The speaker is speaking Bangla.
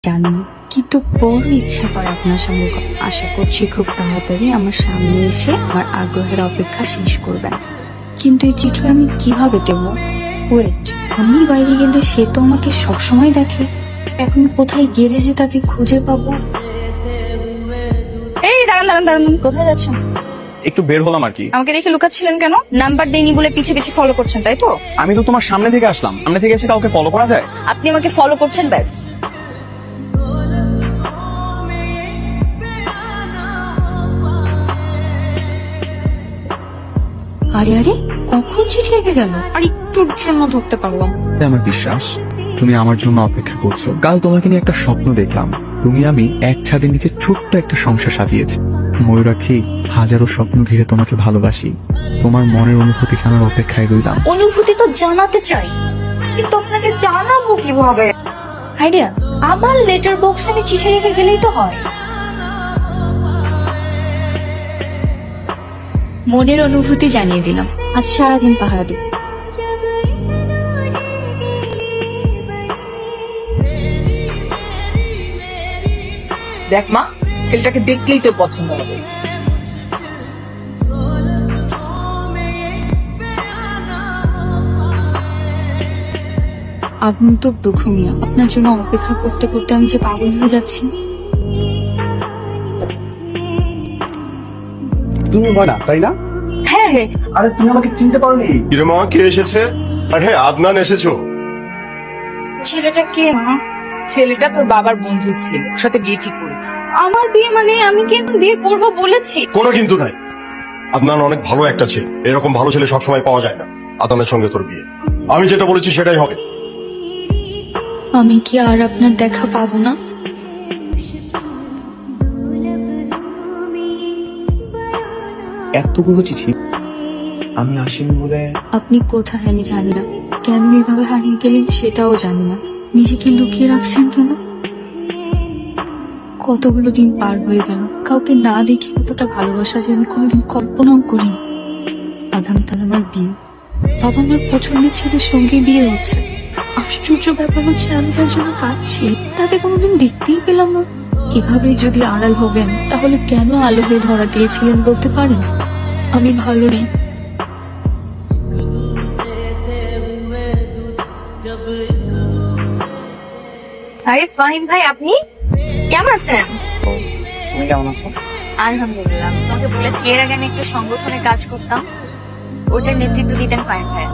জানি, কিন্তু বড় ইচ্ছা করে আপনার সঙ্গে আশা করছি খুব তাড়াতাড়ি আমার সামনে এসে আমার আগ্রহের অপেক্ষা শেষ করবেন। কিন্তু এই চিঠি আমি কিভাবে দেব? ওয়েট, আমি বাইরে গেলে সে তো আমাকে সবসময় দেখে। এখন কোথায় গেলে যে তাকে খুঁজে পাবো? এই দাঁড়ান দাঁড়ান দাঁড়ান, কোথায় যাচ্ছেন? একটু বের হলাম আর কি। আমাকে দেখে লুকাচ্ছিলেন কেন? নাম্বার দেইনি বলে পিছে পিছে ফলো করছেন, তাই তো? আমি তো তোমার সামনে থেকে আসলাম, সামনে থেকে এসে কাউকে ফলো করা যায়? আপনি আমাকে ফলো করছেন, ব্যাস। আরে আরে, কখন চিঠি লেগে গেল? আর একটুর জন্য ধরতে পারলাম। আমার বিশ্বাস তুমি আমার জন্য অপেক্ষা করছো। কাল তোমাকে নিয়ে একটা স্বপ্ন দেখলাম, তুমি আমি এক ছাদের নিচে ছোট্ট একটা সংসার সাজিয়েছি। ময়ূরাক্ষী, হাজারো স্বপ্ন ঘিরে তোমাকে ভালোবাসি। তোমার মনের অনুভূতি জানার অপেক্ষায় রইলাম। অনুভূতি তো জানাতে চাই, কিন্তু আপনাকে জানাবো কিভাবে? আইডিয়া, আমার লেটার বক্সে আমি চিঠি রেখে গেলেই তো হয়। মনের অনুভূতি জানিয়ে দিলাম, আজ সারাদিন পাহারা দিব। দেখ মা, ছেলেটাকে দেখলেই তোর পছন্দ হবে। আগন্তুক দুঃখ মিয়া, আপনার জন্য অপেক্ষা করতে করতে আমি যে পাগল হয়ে যাচ্ছি। তুমি না, তাই না? হ্যাঁ হ্যাঁ, আরে তুমি আমাকে চিনতে পারোনি? কিরে মা, কে এসেছে? আর হ্যাঁ, আদনান এসেছো? ছেলেটা কে মা? ছেলেটা তোর বাবার বন্ধুর ছিল, ওর সাথে বিয়ে ঠিক করেছে। আমার বিয়ে মানে আমি কি এখন বিয়ে করবো বলেছি? কোনো কিন্তু নাই। আদনান অনেক ভালো একটা ছেলে, এরকম ভালো ছেলে সবসময় পাওয়া যায় না। আদনানের সঙ্গে তোর বিয়ে, আমি যেটা বলেছি সেটাই হবে। আমি কি আর আপনার দেখা পাবো না? এতগুলো চিঠি আমি আসিনি বলে। আপনি কোথায় আমি জানি না, কেন এভাবে হারিয়ে গেলেন সেটাও জানি না। নিজেকে লুকিয়ে রাখছেন কেন? কতগুলো দিন পার হয়ে গেল, কাউকে না দেখে কতটা ভালোবাসা যে আমি কোনোদিন কল্পনাও করিনি। আগামীকাল আমার বিয়ে, বাবা আমার পছন্দের ছেলের সঙ্গে বিয়ে হচ্ছে। আশ্চর্য ব্যাপার হচ্ছে, আমি যার জন্য কাঁদছি তাকে কোনোদিন দেখতেই পেলাম না। এভাবে যদি আড়াল হবেন, তাহলে কেন আলো হয়ে ধরা দিয়েছিলেন বলতে পারেন? আমি ভালো নেই। আরে ফাহিম ভাই, আপনি কেমন আছেন? তুমি কেমন আছো? আলহামদুলিল্লাহ। তোমাকে বলেছি এর আগে আমি একটা সংগঠনে কাজ করতাম, ওটার নেতৃত্ব দিতেন ফাহিম ভাই।